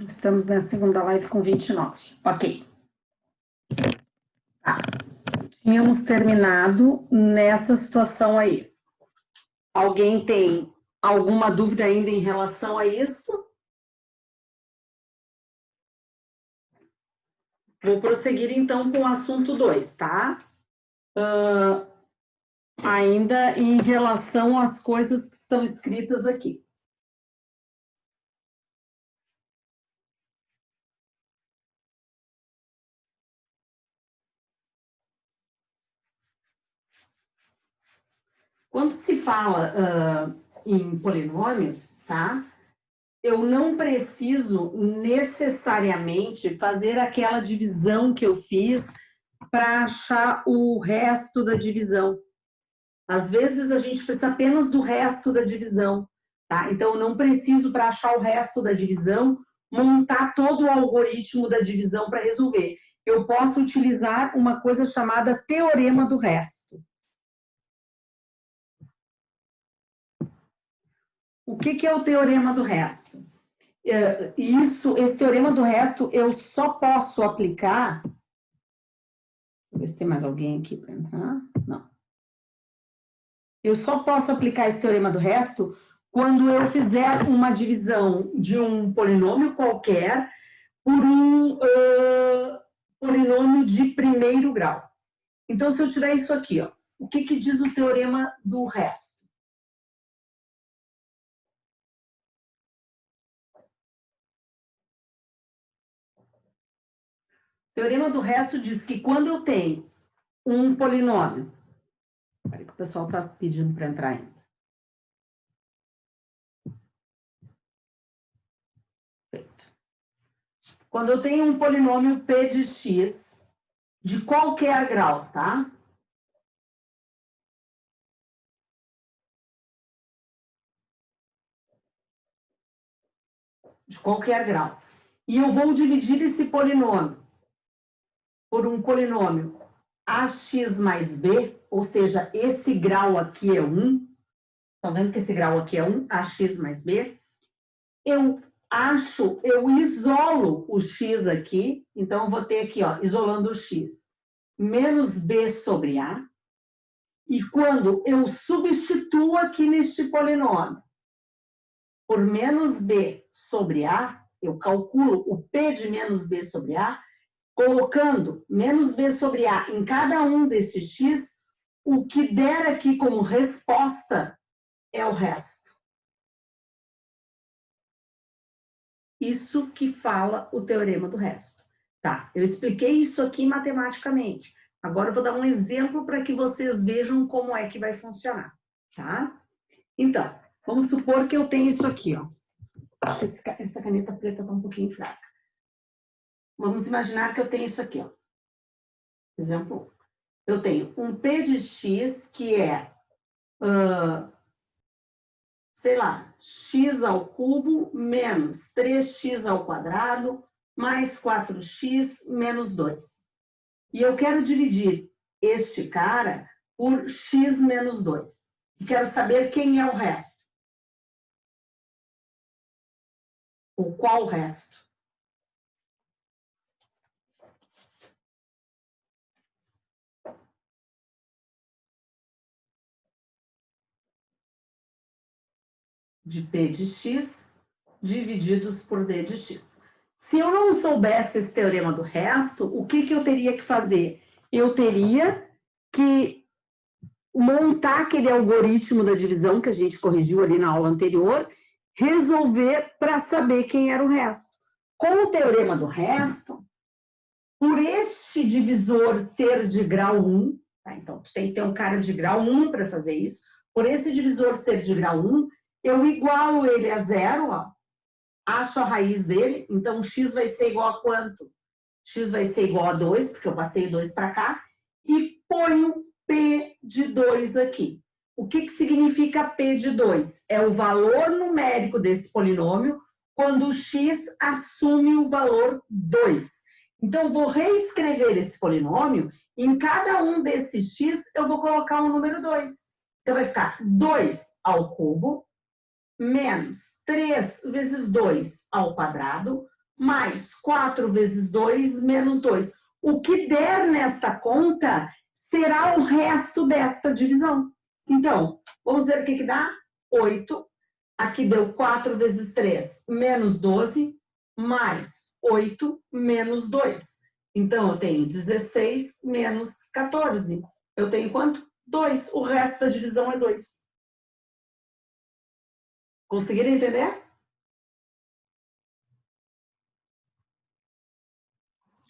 Estamos na segunda live com 29. Ok. Tá. Tínhamos terminado nessa situação aí. Alguém tem alguma dúvida ainda em relação a isso? Vou prosseguir então com o assunto 2, tá? Ainda em relação às coisas que estão escritas aqui. Quando se fala em polinômios, tá? Eu não preciso necessariamente fazer aquela divisão que eu fiz para achar o resto da divisão. Às vezes a gente precisa apenas do resto da divisão, tá? Então eu não preciso, para achar o resto da divisão, montar todo o algoritmo da divisão para resolver. Eu posso utilizar uma coisa chamada teorema do resto. O que é o teorema do resto? Esse teorema do resto eu só posso aplicar. Deixa eu ver se tem mais alguém aqui para entrar. Não. Eu só posso aplicar esse teorema do resto quando eu fizer uma divisão de um polinômio qualquer por um polinômio de primeiro grau. Então, se eu tiver isso aqui, ó, o que diz o teorema do resto? O teorema do resto diz que quando eu tenho um polinômio... Espera que o pessoal está pedindo para entrar ainda. Feito. Quando eu tenho um polinômio p de x de qualquer grau, tá? De qualquer grau. E eu vou dividir esse polinômio por um polinômio ax mais b, ou seja, esse grau aqui é 1. Estão vendo que esse grau aqui é 1, ax mais b? Eu isolo o x aqui, então eu vou ter aqui, ó, isolando o x, menos b sobre a, e quando eu substituo aqui neste polinômio por menos b sobre a, eu calculo o p de menos b sobre a, colocando menos b sobre a em cada um desses x, o que der aqui como resposta é o resto. Isso que fala o teorema do resto. Tá, eu expliquei isso aqui matematicamente. Agora eu vou dar um exemplo para que vocês vejam como é que vai funcionar, tá? Então, vamos supor que eu tenho isso aqui, ó. Acho que essa caneta preta está um pouquinho fraca. Vamos imaginar que eu tenho isso aqui, ó. Exemplo 1. Eu tenho um p de x que é, sei lá, x ao cubo menos 3x ao quadrado mais 4x menos 2. E eu quero dividir este cara por x menos 2. E quero saber quem é o resto. Ou qual o resto? De p de x divididos por d de x. Se eu não soubesse esse teorema do resto, o que eu teria que fazer? Eu teria que montar aquele algoritmo da divisão que a gente corrigiu ali na aula anterior, resolver para saber quem era o resto. Com o teorema do resto, por este divisor ser de grau 1, tá? Então, tu tem que ter um cara de grau 1 para fazer isso, por esse divisor ser de grau 1, eu igualo ele a 0, ó, acho a raiz dele, então x vai ser igual a quanto? X vai ser igual a 2, porque eu passei 2 para cá, e ponho P de 2 aqui. O que significa P de 2? É o valor numérico desse polinômio quando o x assume o valor 2. Então, eu vou reescrever esse polinômio, e em cada um desses x eu vou colocar o número 2. Então, vai ficar 2 ao cubo menos 3 vezes 2 ao quadrado, mais 4 vezes 2 menos 2. O que der nesta conta será o resto desta divisão. Então, vamos ver o que dá? 8. Aqui deu 4 vezes 3 menos 12, mais 8 menos 2. Então, eu tenho 16 menos 14. Eu tenho quanto? 2. O resto da divisão é 2. Conseguiram entender?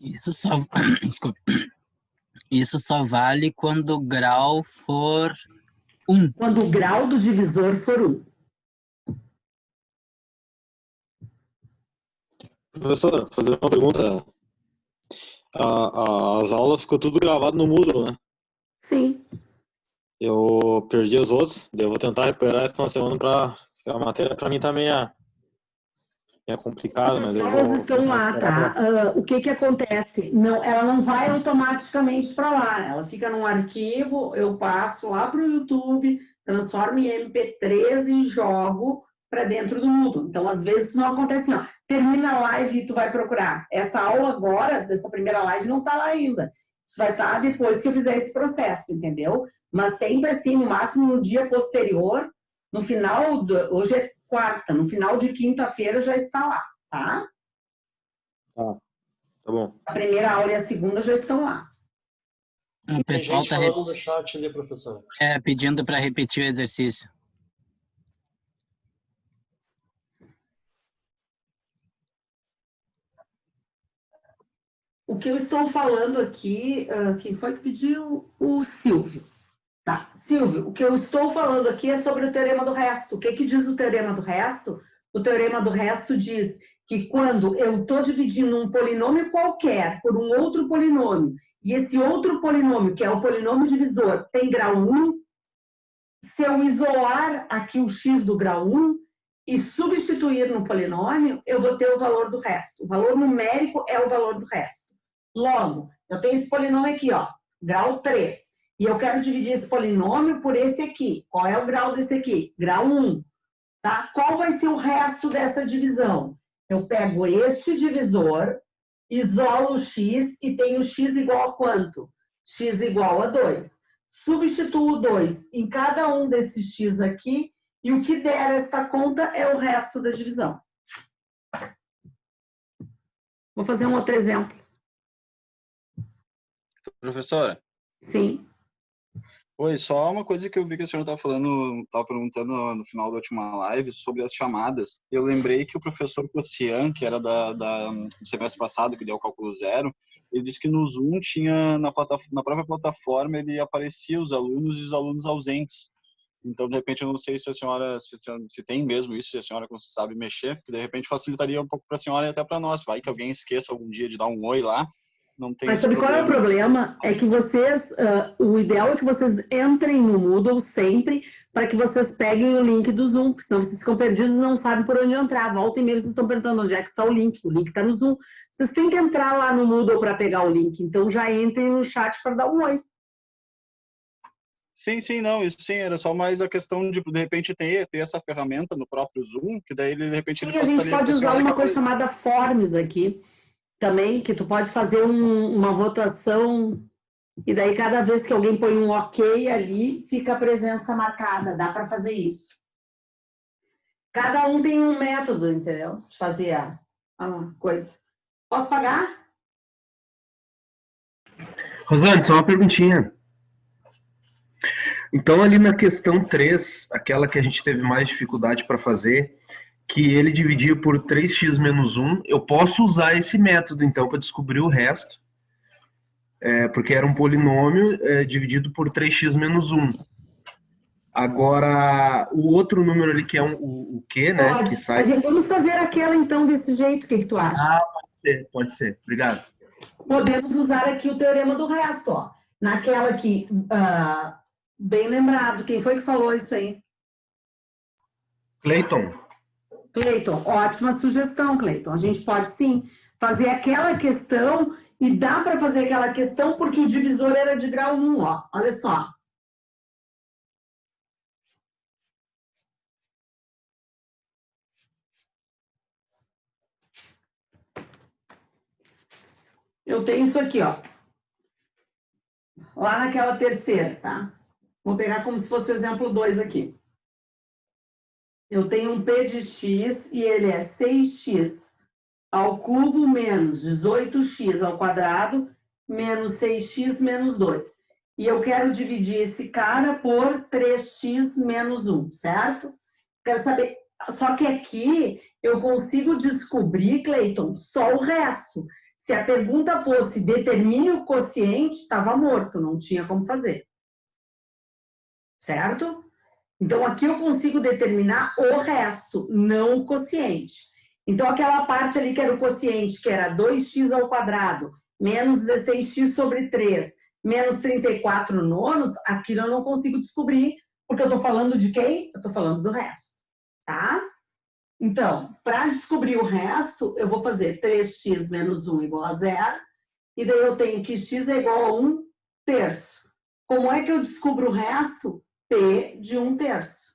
Isso só, desculpe. Isso só vale quando o grau for 1. Quando o grau do divisor for 1. Professora, fazer uma pergunta. As aulas ficou tudo gravado no Moodle, né? Sim. Eu perdi os outros, daí eu vou tentar recuperar essa semana para a matéria para mim tá meio complicado, mas As eu aulas vou estão lá, tá? O que acontece? Não, ela não vai automaticamente para lá, ela fica num arquivo, eu passo lá para o YouTube, transformo em MP3 e jogo para dentro do Moodle. Então, às vezes, não acontece assim, ó, termina a live e tu vai procurar. Essa aula agora, dessa primeira live, não está lá ainda. Isso vai estar depois que eu fizer esse processo, entendeu? Mas sempre assim, no máximo no dia posterior, no final, hoje é quarta, no final de quinta-feira já está lá, tá? Tá bom. A primeira aula e a segunda já estão lá. O pessoal está falando no chat ali, professor. pedindo para repetir o exercício. O que eu estou falando aqui, quem foi que pediu? O Silvio. Tá, Silvio, o que eu estou falando aqui é sobre o teorema do resto. O que diz o teorema do resto? O teorema do resto diz que quando eu estou dividindo um polinômio qualquer por um outro polinômio, e esse outro polinômio, que é o polinômio divisor, tem grau 1, se eu isolar aqui o x do grau 1 e substituir no polinômio, eu vou ter o valor do resto. O valor numérico é o valor do resto. Logo, eu tenho esse polinômio aqui, ó, grau 3. E eu quero dividir esse polinômio por esse aqui. Qual é o grau desse aqui? Grau 1. Tá? Qual vai ser o resto dessa divisão? Eu pego este divisor, isolo o x e tenho x igual a quanto? X igual a 2. Substituo 2 em cada um desses x aqui e o que der essa conta é o resto da divisão. Vou fazer um outro exemplo. Professora? Sim. Oi, só uma coisa que eu vi que a senhora estava perguntando no final da última live sobre as chamadas. Eu lembrei que o professor Cossian, que era do semestre passado, que deu o cálculo zero, ele disse que no Zoom tinha, na própria plataforma, ele aparecia os alunos e os alunos ausentes. Então, de repente, eu não sei se a senhora, se tem mesmo isso, se a senhora sabe mexer, porque de repente facilitaria um pouco para a senhora e até para nós. Vai que alguém esqueça algum dia de dar um oi lá. Não tem. Mas sabe qual é o problema? É que vocês, o ideal é que vocês entrem no Moodle sempre para que vocês peguem o link do Zoom, porque senão vocês ficam perdidos e não sabem por onde entrar. Volta e meia vocês estão perguntando onde é que está o link está no Zoom. Vocês têm que entrar lá no Moodle para pegar o link, então já entrem no chat para dar um oi. Sim, não, isso sim, era só mais a questão de repente ter essa ferramenta no próprio Zoom, que daí de repente Sim, ele a gente pode usar uma coisa chamada Forms aqui também, que tu pode fazer uma votação e daí cada vez que alguém põe um ok ali, fica a presença marcada, dá para fazer isso. Cada um tem um método, entendeu? De fazer a coisa. Posso pagar? Rosane, só uma perguntinha. Então, ali na questão 3, aquela que a gente teve mais dificuldade para fazer, que ele dividia por 3x menos 1, eu posso usar esse método, então, para descobrir o resto, porque era um polinômio dividido por 3x menos 1. Agora, o outro número ali, que é o Q, né? Pode. Que sai... Vamos fazer aquela, então, desse jeito. O que tu acha? Ah, pode ser. Obrigado. Podemos usar aqui o teorema do resto, ó. Naquela aqui, bem lembrado. Quem foi que falou isso aí? Cleiton, ótima sugestão, Cleiton. A gente pode, sim, fazer aquela questão e dá para fazer aquela questão porque o divisor era de grau 1, ó. Olha só. eu tenho isso aqui, ó. Lá naquela terceira, tá? Vou pegar como se fosse o exemplo 2 aqui. Eu tenho um P de x e ele é 6x ao cubo menos 18x ao quadrado menos 6x menos 2. E eu quero dividir esse cara por 3x menos 1, certo? Quero saber... Só que aqui eu consigo descobrir, Cleiton, só o resto. Se a pergunta fosse determine o quociente, estava morto, não tinha como fazer. Certo? Então, aqui eu consigo determinar o resto, não o quociente. Então, aquela parte ali que era o quociente, que era 2x ao quadrado, menos 16x sobre 3, menos 34 nonos, aquilo eu não consigo descobrir, porque eu estou falando de quem? Eu estou falando do resto, tá? Então, para descobrir o resto, eu vou fazer 3x menos 1 igual a 0, e daí eu tenho que x é igual a 1 terço. Como é que eu descubro o resto? P de 1 terço.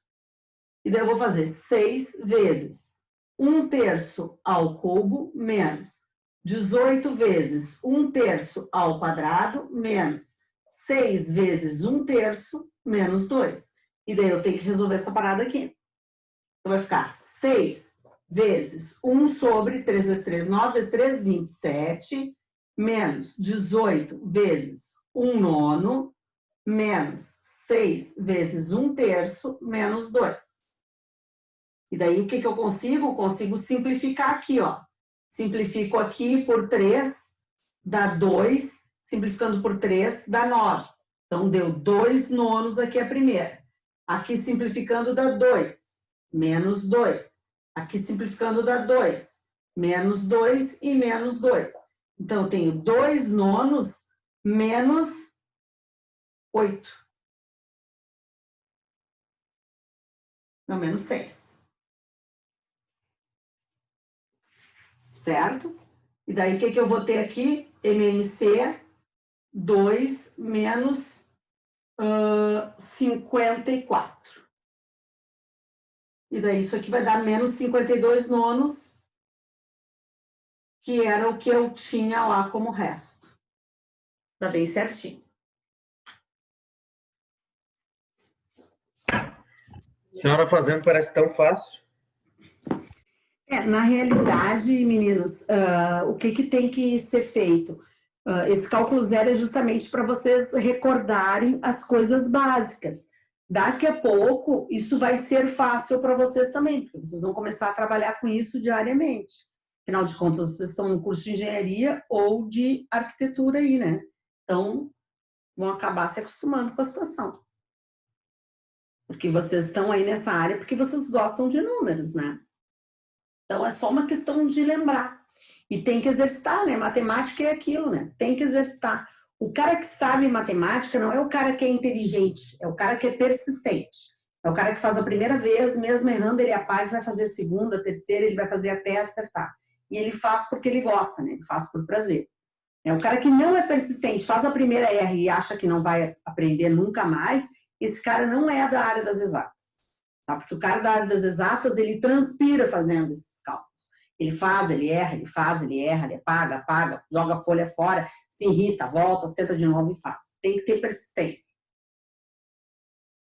E daí eu vou fazer 6 vezes 1 terço ao cubo menos 18 vezes 1 terço ao quadrado menos 6 vezes 1 terço menos 2. E daí eu tenho que resolver essa parada aqui. Então vai ficar 6 vezes 1 sobre 3 vezes 3, 9 vezes 3, 27, menos 18 vezes 1 nono, menos 6 vezes 1 terço, menos 2. E daí o que eu consigo? Consigo simplificar aqui, ó. Simplifico aqui por 3, dá 2. Simplificando por 3, dá 9. Então, deu 2 nonos aqui a primeira. Aqui simplificando dá 2, menos 2. Aqui simplificando dá 2, menos 2 e menos 2. Então, eu tenho 2 nonos menos 8. Não, menos 6. Certo? E daí, o que eu vou ter aqui? MMC 2 menos 54. E daí, isso aqui vai dar menos 52 nonos, que era o que eu tinha lá como resto. Tá bem certinho. A senhora fazendo parece tão fácil. Na realidade, meninos, o que tem que ser feito? Esse cálculo zero é justamente para vocês recordarem as coisas básicas. Daqui a pouco, isso vai ser fácil para vocês também, porque vocês vão começar a trabalhar com isso diariamente. Afinal de contas, vocês estão no curso de engenharia ou de arquitetura aí, né? Então, vão acabar se acostumando com a situação. Porque vocês estão aí nessa área porque vocês gostam de números, né? Então, é só uma questão de lembrar. E tem que exercitar, né? Matemática é aquilo, né? Tem que exercitar. O cara que sabe matemática não é o cara que é inteligente, é o cara que é persistente. É o cara que faz a primeira vez, mesmo errando, ele apaga e vai fazer a segunda, a terceira, ele vai fazer até acertar. E ele faz porque ele gosta, né? Ele faz por prazer. É o cara que não é persistente, faz a primeira R e acha que não vai aprender nunca mais, esse cara não é da área das exatas. Tá? Porque o cara da área das exatas, ele transpira fazendo esses cálculos. Ele faz, ele erra, ele faz, ele erra, ele apaga, joga a folha fora, se irrita, volta, senta de novo e faz. Tem que ter persistência.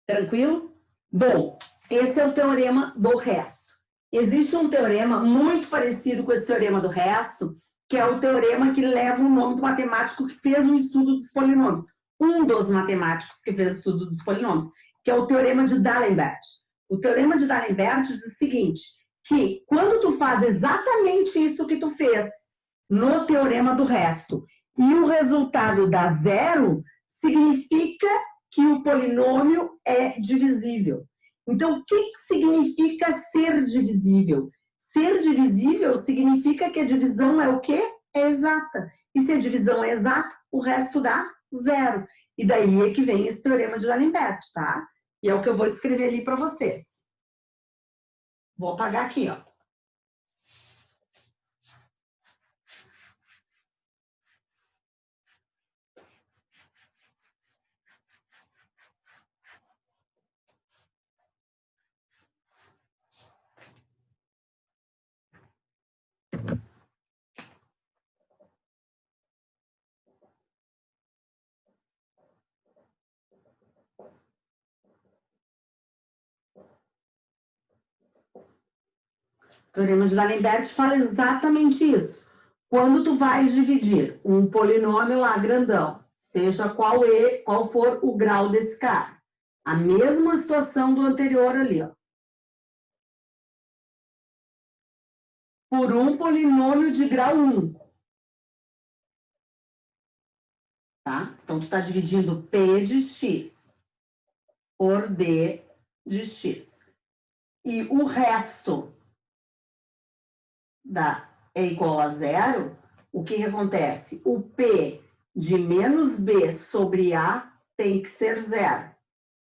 Tranquilo? Bom, esse é o teorema do resto. Existe um teorema muito parecido com esse teorema do resto, que é o teorema que leva o nome do matemático que fez o estudo dos polinômios. Um dos matemáticos que fez o estudo dos polinômios, que é o teorema de D'Alembert. O teorema de D'Alembert diz o seguinte, que quando tu faz exatamente isso que tu fez no teorema do resto e o resultado dá zero, significa que o polinômio é divisível. Então, o que significa ser divisível? Ser divisível significa que a divisão é o quê? É exata. E se a divisão é exata, o resto dá zero. E daí é que vem esse teorema de D'Alembert, tá? E é o que eu vou escrever ali para vocês. Vou apagar aqui, ó. Teorema de D'Alembert fala exatamente isso. Quando tu vais dividir um polinômio lá grandão, seja qual for o grau desse cara, a mesma situação do anterior ali, ó, por um polinômio de grau 1. Tá? Então, tu está dividindo P de x por D de x. E o resto é igual a zero, o que acontece? O P de menos B sobre A tem que ser zero.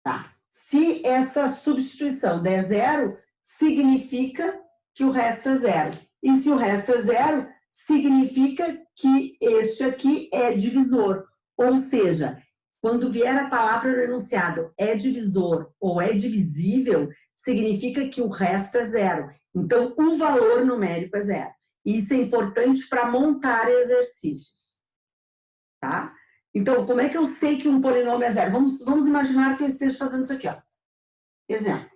Tá? Se essa substituição der zero, significa que o resto é zero. E se o resto é zero, significa que este aqui é divisor. Ou seja, quando vier a palavra no enunciado é divisor ou é divisível, significa que o resto é zero. Então, o valor numérico é zero. Isso é importante para montar exercícios. Tá? Então, como é que eu sei que um polinômio é zero? Vamos imaginar que eu esteja fazendo isso aqui, ó. Exemplo.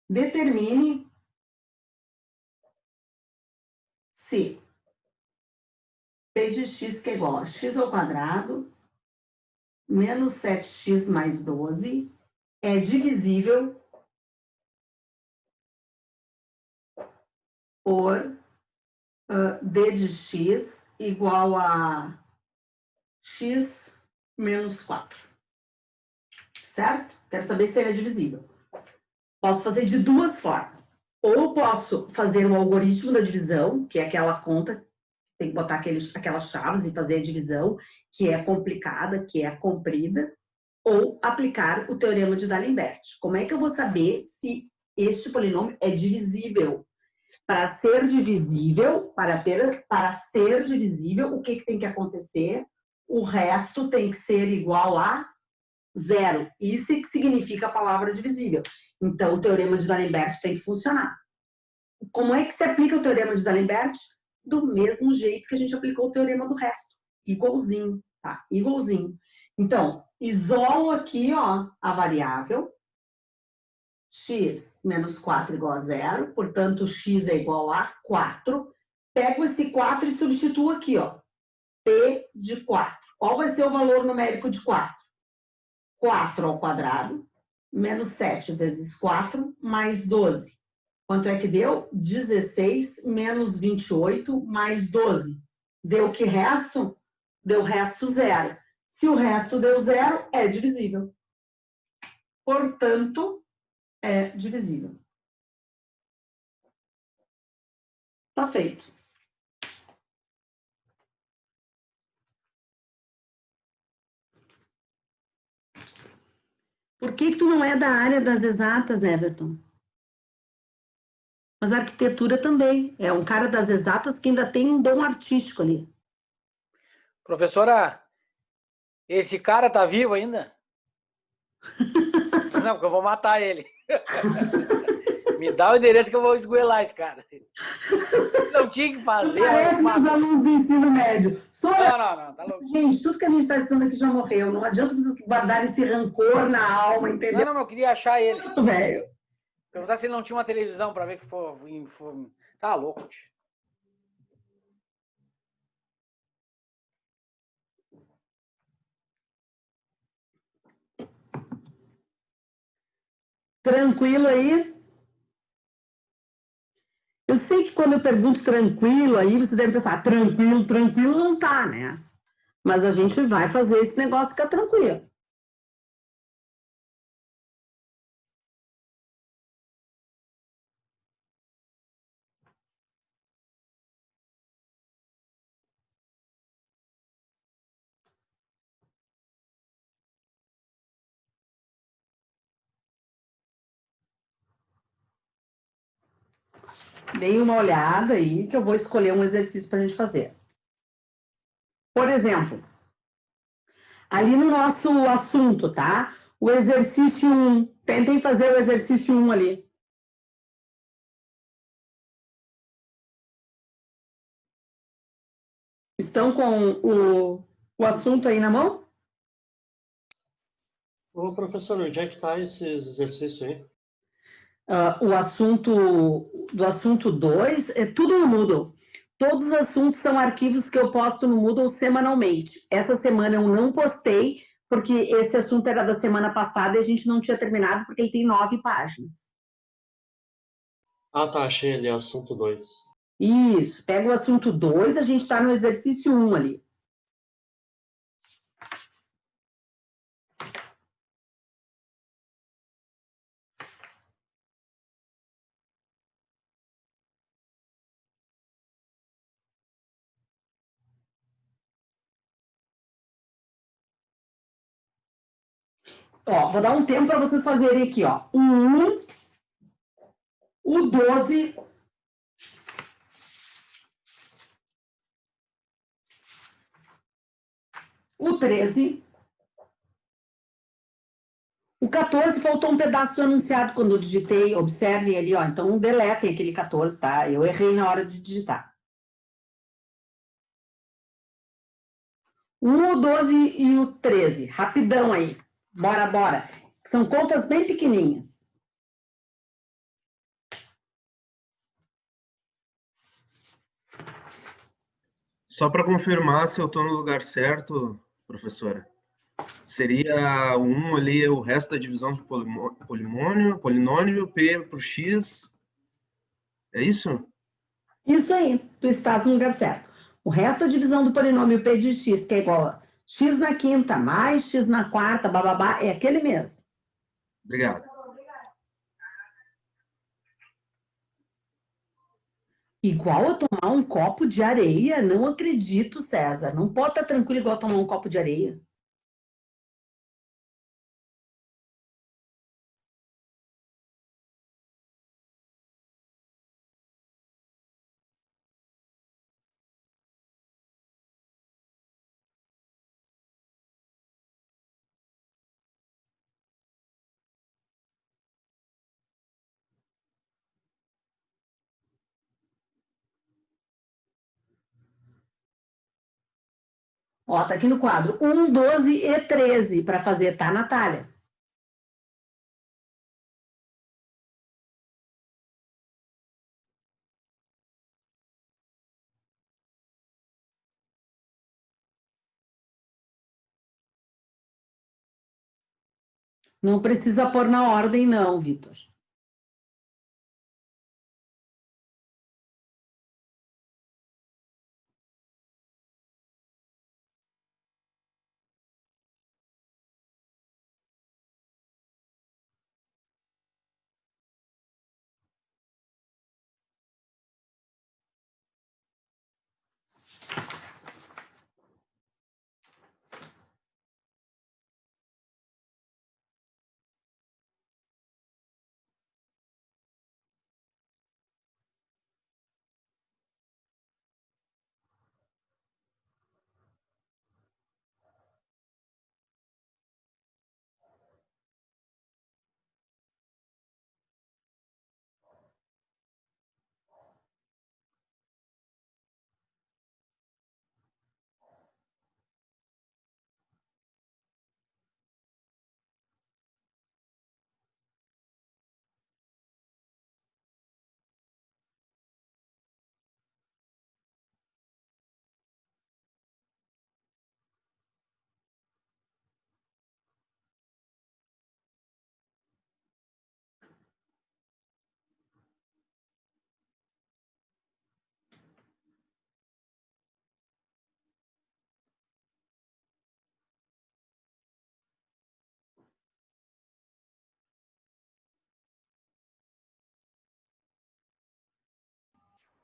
Determine se P de x que é igual a x ao quadrado menos 7x mais 12 é divisível por d de x igual a x menos 4. Certo? Quero saber se ele é divisível. Posso fazer de duas formas. Ou posso fazer um algoritmo da divisão, que é aquela conta, tem que botar aquelas chaves e fazer a divisão, que é complicada, que é comprida, ou aplicar o teorema de D'Alembert. Como é que eu vou saber se este polinômio é divisível? Para ser divisível, para ser divisível, o que tem que acontecer? O resto tem que ser igual a zero. Isso que significa a palavra divisível. Então, o teorema de D'Alembert tem que funcionar. Como é que se aplica o teorema de D'Alembert? Do mesmo jeito que a gente aplicou o teorema do resto. Igualzinho, tá? Igualzinho. Então, isolo aqui, ó, a variável x menos 4 igual a zero, portanto, x é igual a 4. Pego esse 4 e substituo aqui, ó, p de 4. Qual vai ser o valor numérico de 4? 4 ao quadrado, menos 7 vezes 4, mais 12. Quanto é que deu? 16 menos 28 mais 12. Deu que resto? Deu resto zero. Se o resto deu zero, é divisível. Portanto, é divisível. Tá feito. Por que tu não é da área das exatas, Everton? Mas a arquitetura também. É um cara das exatas que ainda tem um dom artístico ali. Professora, esse cara tá vivo ainda? Não, porque eu vou matar ele. Me dá o endereço que eu vou esgoelar esse cara. Não tinha que fazer. Parece meus alunos do ensino médio. Não, tá louco. Gente, tudo que a gente está ensinando aqui já morreu. Não adianta vocês guardarem esse rancor na alma, entendeu? Não, eu queria achar ele. Muito velho. Perguntar se ele não tinha uma televisão para ver que for. Tá louco, tio. Tranquilo aí? Eu sei que quando eu pergunto tranquilo, aí você deve pensar, tranquilo não tá, né? Mas a gente vai fazer esse negócio ficar tranquilo. Deem uma olhada aí, que eu vou escolher um exercício para a gente fazer. Por exemplo, ali no nosso assunto, tá? O exercício 1. Tentem fazer o exercício 1 ali. Estão com o assunto aí na mão? Ô, professor, onde é que está esse exercício aí? o assunto do assunto 2 é tudo no Moodle. Todos os assuntos são arquivos que eu posto no Moodle semanalmente. Essa semana eu não postei, porque esse assunto era da semana passada e a gente não tinha terminado, porque ele tem 9 páginas. Ah, tá, achei ali, assunto 2. Isso, pega o assunto 2, a gente está no exercício 1 ali. Ó, vou dar um tempo para vocês fazerem aqui, ó. O 1, o 12, o 13, o 14 faltou um pedaço do enunciado quando eu digitei, observem ali, ó. Então deletem aquele 14, tá? Eu errei na hora de digitar. O 1, o 12 e o 13, rapidão aí. Bora, bora. São contas bem pequenininhas. Só para confirmar se eu estou no lugar certo, professora. Seria o 1 ali, o resto da divisão de polinômio, P por X. É isso? Isso aí, tu estás no lugar certo. O resto da divisão do polinômio p de x, que é igual a x na quinta mais x na quarta, bababá, é aquele mesmo. Obrigado. Igual a tomar um copo de areia? Não acredito, César. Não pode estar tranquilo igual a tomar um copo de areia. Ó, tá aqui no quadro. 1, 12 e 13 para fazer, tá, Natália? Não precisa pôr na ordem, não, Vitor.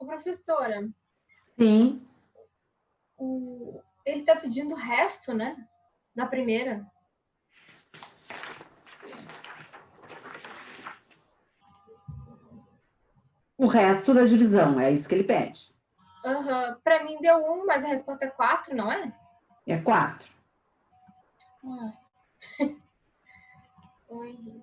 Ô, professora, Sim. ele está pedindo o resto, né? Na primeira. O resto da divisão, é isso que ele pede. Uhum. Para mim deu 1, mas a resposta é 4, não é? É 4. Oi.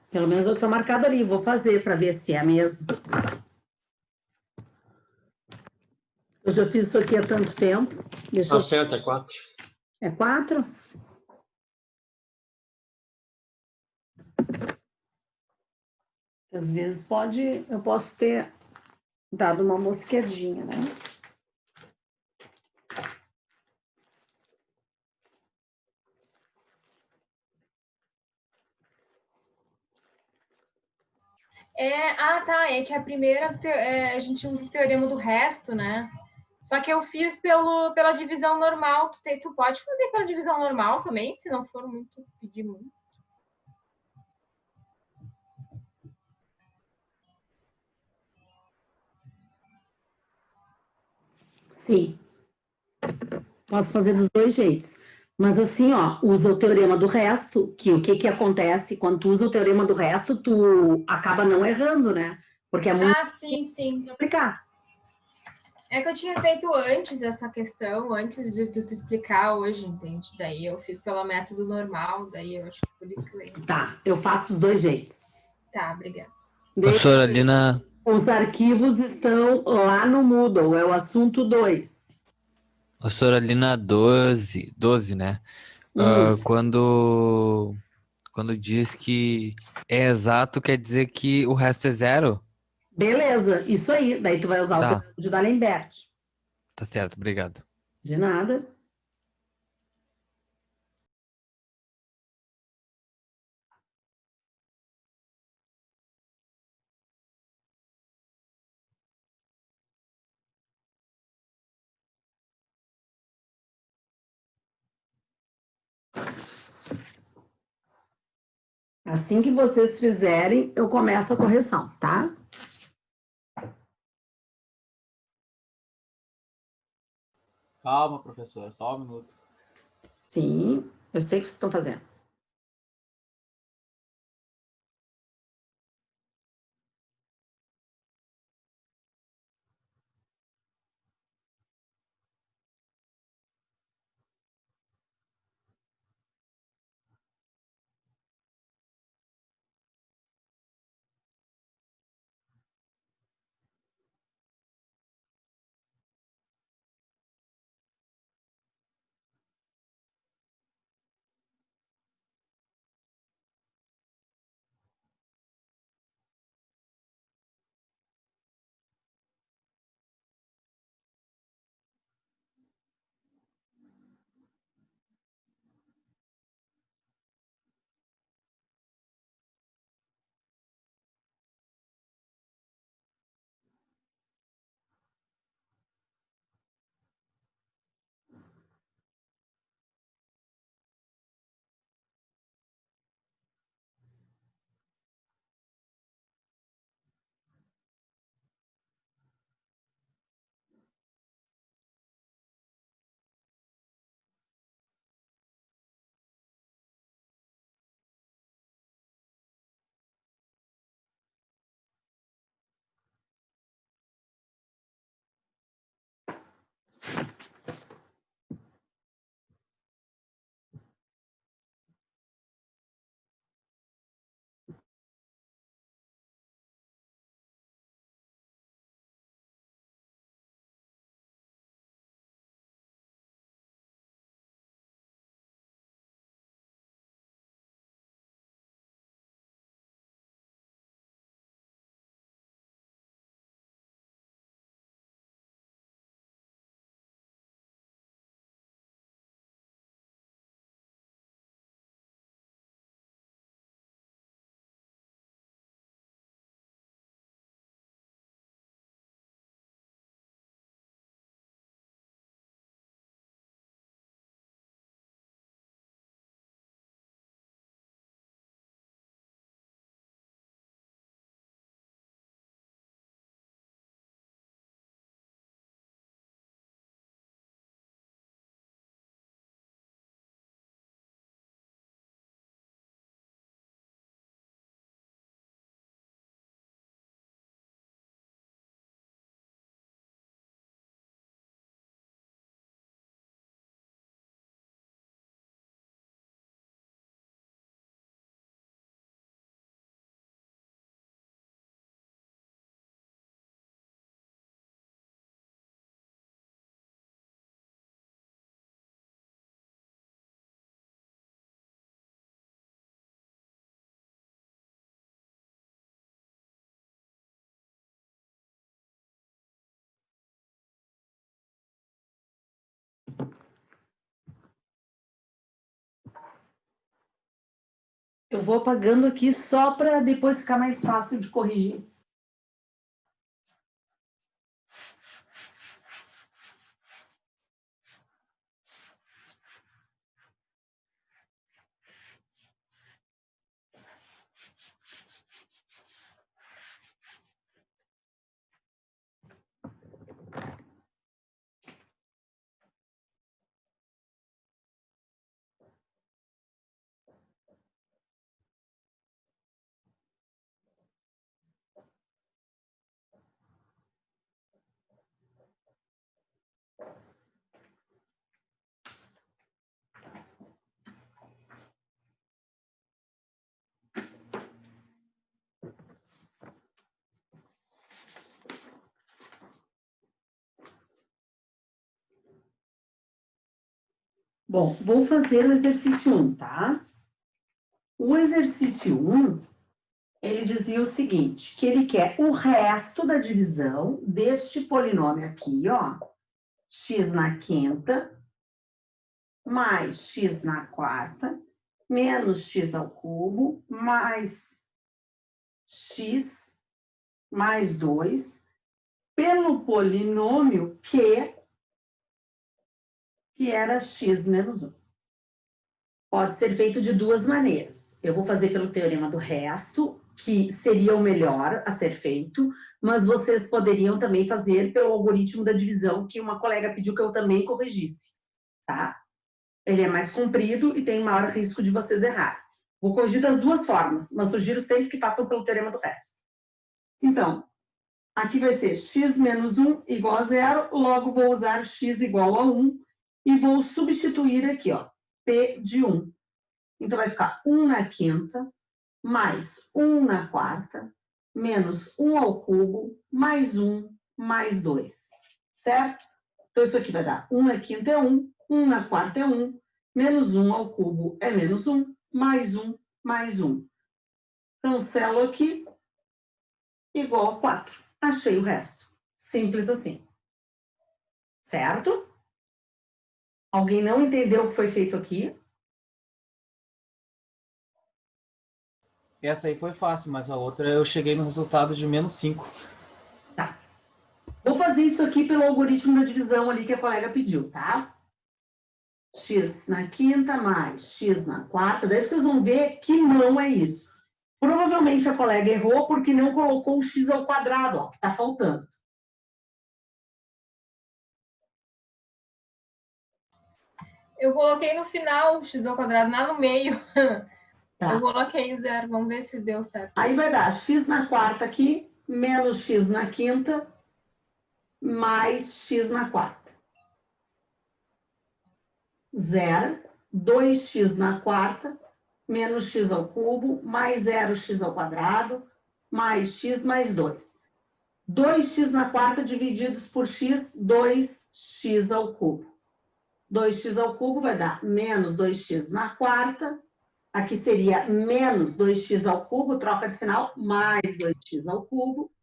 Pelo menos é o que está marcado ali. Vou fazer para ver se é mesmo. Eu já fiz isso aqui há tanto tempo. Deixa Tá eu... certo, é 4. É 4? Às vezes eu posso ter dado uma mosquedinha, né? Tá. É que a primeira a gente usa o teorema do resto, né? Só que eu fiz pela divisão normal. Tu pode fazer pela divisão normal também, se não for muito pedir muito. Sim. Posso fazer dos dois jeitos. Mas assim, ó, usa o teorema do resto, que o que que acontece quando tu usa o teorema do resto, tu acaba não errando, né? Porque é muito Sim. de aplicar. É que eu tinha feito antes essa questão, antes de tu te explicar hoje, entende? Daí eu fiz pelo método normal, daí eu acho que por isso que eu errei. Tá, eu faço dos dois jeitos. Tá, obrigada. Professora, ali na, Os arquivos estão lá no Moodle, é o assunto 2. professora, ali na 12, né? Quando diz que é exato, quer dizer que o resto é zero? Beleza, isso aí. Daí tu vai usar o Tá, teorema de D'Alembert. tá certo, obrigado. De nada. Assim que vocês fizerem, eu começo a correção, tá? Calma, professor, só um minuto. Sim, eu sei o que vocês estão fazendo. Eu vou apagando aqui só para depois ficar mais fácil de corrigir. Bom, vou fazer o exercício 1, tá? O exercício 1, ele dizia o seguinte, que ele quer o resto da divisão deste polinômio aqui, ó, x na quinta, mais x na quarta, menos x ao cubo, mais x mais 2, pelo polinômio que era x menos 1. Pode ser feito de duas maneiras. Eu vou fazer pelo teorema do resto, que seria o melhor a ser feito, mas vocês poderiam também fazer pelo algoritmo da divisão, que uma colega pediu que eu também corrigisse, tá? Ele é mais comprido e tem maior risco de vocês errarem. Vou corrigir das duas formas, mas sugiro sempre que façam pelo teorema do resto. Então, aqui vai ser x menos 1 igual a 0, logo vou usar x igual a 1 e vou substituir aqui, ó, p de 1. Então, vai ficar 1 na quinta, mais 1 na quarta, menos 1 ao cubo, mais 1, mais 2, certo? Então, isso aqui vai dar 1 na quinta é 1, 1 na quarta é 1, menos 1 ao cubo é menos 1, mais 1, mais 1. Cancelo aqui, igual a 4. Achei o resto. Simples assim. Certo? Alguém não entendeu o que foi feito aqui? Essa aí foi fácil, mas a outra eu cheguei no resultado de menos 5. Tá. Vou fazer isso aqui pelo algoritmo da divisão ali que a colega pediu, tá? X na quinta mais x na quarta. Daí vocês vão ver que mão é isso. Provavelmente a colega errou porque não colocou o x ao quadrado, ó, que tá faltando. Eu coloquei no final o x ao quadrado, lá no meio. Tá. Eu coloquei o 0, vamos ver se deu certo. Aí vai dar x na quarta aqui, menos x na quinta, mais x na quarta. 0, 2x na quarta, menos x ao cubo, mais 0x ao quadrado, mais x mais 2. 2x na quarta divididos por x, 2x ao cubo. 2x ao cubo vai dar menos 2x na quarta, aqui seria menos 2x ao cubo, troca de sinal, mais 2x ao cubo.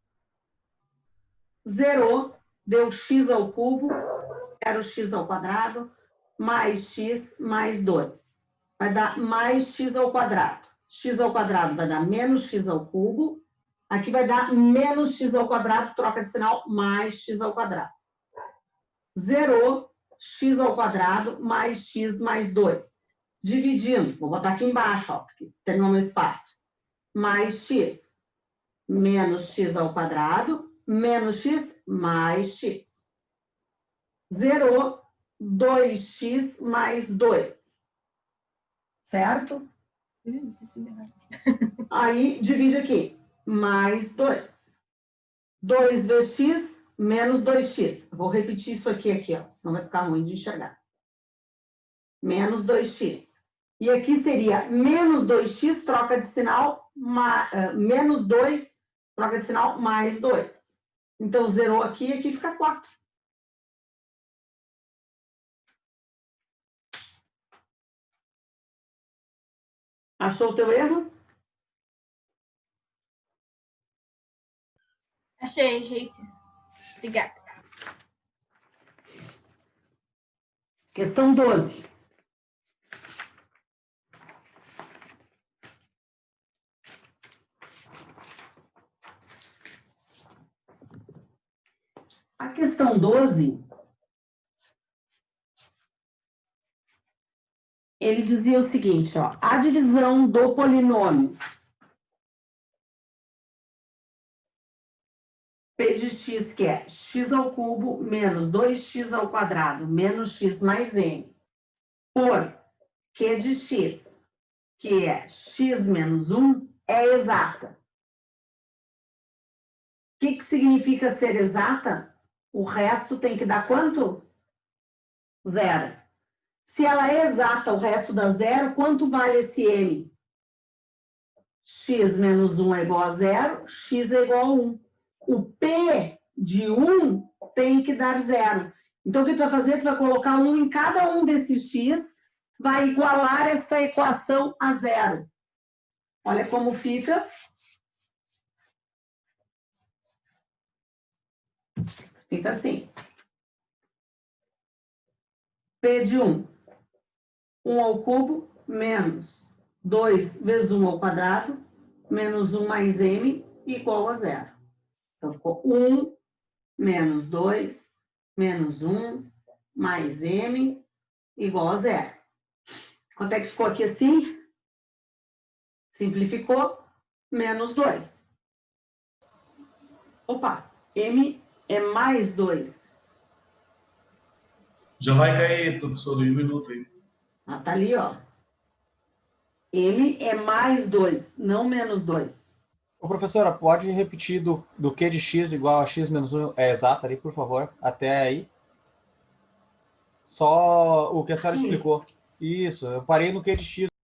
Zerou, deu x ao cubo, era o x ao quadrado, mais x mais 2. Vai dar mais x ao quadrado. X ao quadrado vai dar menos x ao cubo. Aqui vai dar menos x ao quadrado, troca de sinal, mais x ao quadrado. Zerou, x ao quadrado mais x mais 2. Dividindo, vou botar aqui embaixo, ó, porque terminou meu espaço. Mais x, menos x ao quadrado, menos x, mais x. Zerou, 2x mais 2. Certo? Aí, divide aqui. Mais 2. 2 vezes x, menos 2x. Vou repetir isso aqui, ó, senão vai ficar ruim de enxergar. Menos 2x. E aqui seria menos 2x, troca de sinal, menos 2, troca de sinal, mais 2. Então, zerou aqui e aqui fica 4. Achou o teu erro? Achei sim. Obrigada. Questão 12. A questão 12, ele dizia o seguinte, ó, a divisão do polinômio P de x, que é x ao cubo menos 2x ao quadrado menos x mais n, por Q de x, que é x menos 1, é exata. O que significa ser exata? O resto tem que dar quanto? Zero. Se ela é exata, o resto dá zero, quanto vale esse m? X menos 1 é igual a zero, x é igual a 1. O P de 1 tem que dar zero. Então, o que tu vai fazer? Tu vai colocar 1 em cada um desses x, vai igualar essa equação a zero. Olha como fica. Fica assim. P de 1. 1 ao cubo menos 2 vezes 1 ao quadrado menos 1 mais m igual a zero. Então, ficou 1 menos 2 menos 1 mais m igual a zero. Quanto é que ficou aqui assim? Simplificou, menos 2. Opa, m é mais 2. Já vai cair, professor, em 1 minuto aí. Ah, tá ali, ó. M é mais 2, não menos 2. Ô, professora, pode repetir do Q de x igual a x menos 1 é exato ali, por favor? Até aí. Só o que a senhora explicou. Isso, eu parei no Q de x.